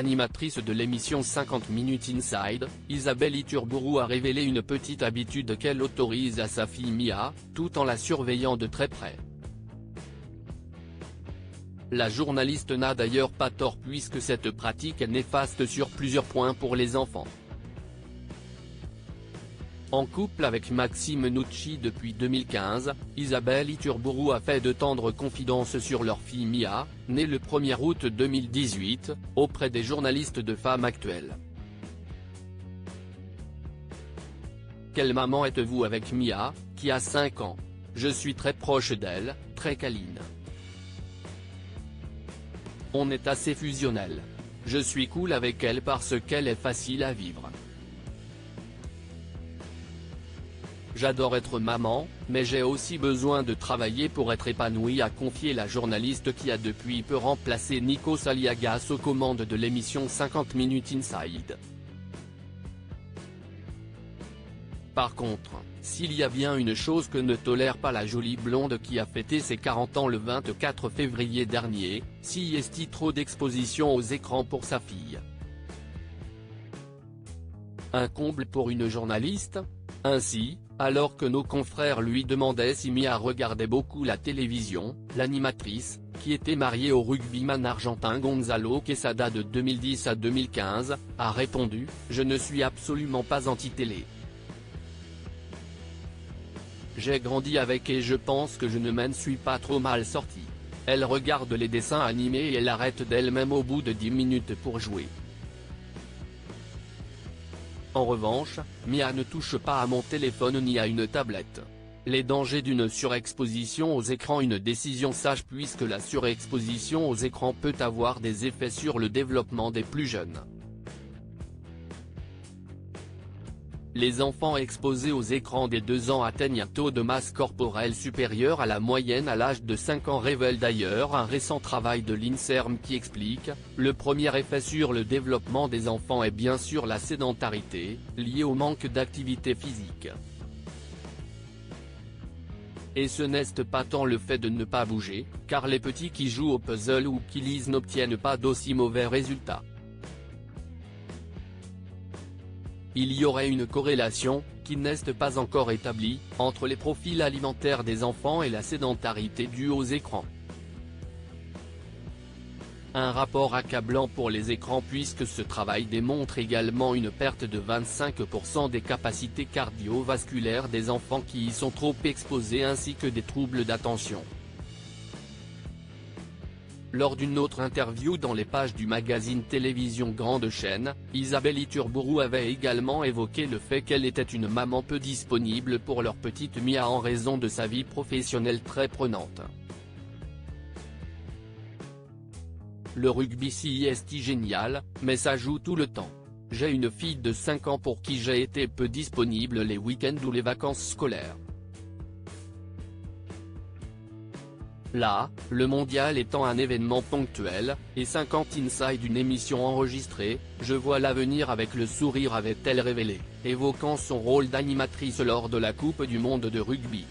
Animatrice de l'émission 50 Minutes Inside, Isabelle Iturburu a révélé une petite habitude qu'elle autorise à sa fille Mia, tout en la surveillant de très près. La journaliste n'a d'ailleurs pas tort puisque cette pratique est néfaste sur plusieurs points pour les enfants. En couple avec Maxime Nucci depuis 2015, Isabelle Iturburu a fait de tendres confidences sur leur fille Mia, née le 1er août 2018, auprès des journalistes de Femme Actuelle. Quelle maman êtes-vous avec Mia, qui a 5 ans? Je suis très proche d'elle, très câline. On est assez fusionnel. Je suis cool avec elle parce qu'elle est facile à vivre. J'adore être maman, mais j'ai aussi besoin de travailler pour être épanouie, a confié la journaliste qui a depuis peu remplacé Nikos Aliagas aux commandes de l'émission 50 Minutes Inside. Par contre, s'il y a bien une chose que ne tolère pas la jolie blonde qui a fêté ses 40 ans le 24 février dernier, c'est trop d'exposition aux écrans pour sa fille. Un comble pour une journaliste. Ainsi, alors que nos confrères lui demandaient si Mia regardait beaucoup la télévision, l'animatrice, qui était mariée au rugbyman argentin Gonzalo Quesada de 2010 à 2015, a répondu « Je ne suis absolument pas anti-télé. J'ai grandi avec et je pense que je ne m'en suis pas trop mal sortie. Elle regarde les dessins animés et elle arrête d'elle-même au bout de 10 minutes pour jouer. En revanche, Mia ne touche pas à mon téléphone ni à une tablette. Les dangers d'une surexposition aux écrans. Une décision sage puisque la surexposition aux écrans peut avoir des effets sur le développement des plus jeunes. Les enfants exposés aux écrans dès 2 ans atteignent un taux de masse corporelle supérieur à la moyenne à l'âge de 5 ans, révèle d'ailleurs un récent travail de l'INSERM qui explique « Le premier effet sur le développement des enfants est bien sûr la sédentarité, liée au manque d'activité physique. Et ce n'est pas tant le fait de ne pas bouger, car les petits qui jouent au puzzle ou qui lisent n'obtiennent pas d'aussi mauvais résultats. Il y aurait une corrélation, qui n'est pas encore établie, entre les profils alimentaires des enfants et la sédentarité due aux écrans. Un rapport accablant pour les écrans puisque ce travail démontre également une perte de 25% des capacités cardiovasculaires des enfants qui y sont trop exposés ainsi que des troubles d'attention. Lors d'une autre interview dans les pages du magazine télévision Grande Chaîne, Isabelle Iturburu avait également évoqué le fait qu'elle était une maman peu disponible pour leur petite Mia en raison de sa vie professionnelle très prenante. Le rugby c'est génial, mais ça joue tout le temps. J'ai une fille de 5 ans pour qui j'ai été peu disponible les week-ends ou les vacances scolaires. Là, le mondial étant un événement ponctuel, et 50 Inside une émission enregistrée, je vois l'avenir avec le sourire, avait-elle révélé, évoquant son rôle d'animatrice lors de la Coupe du monde de rugby.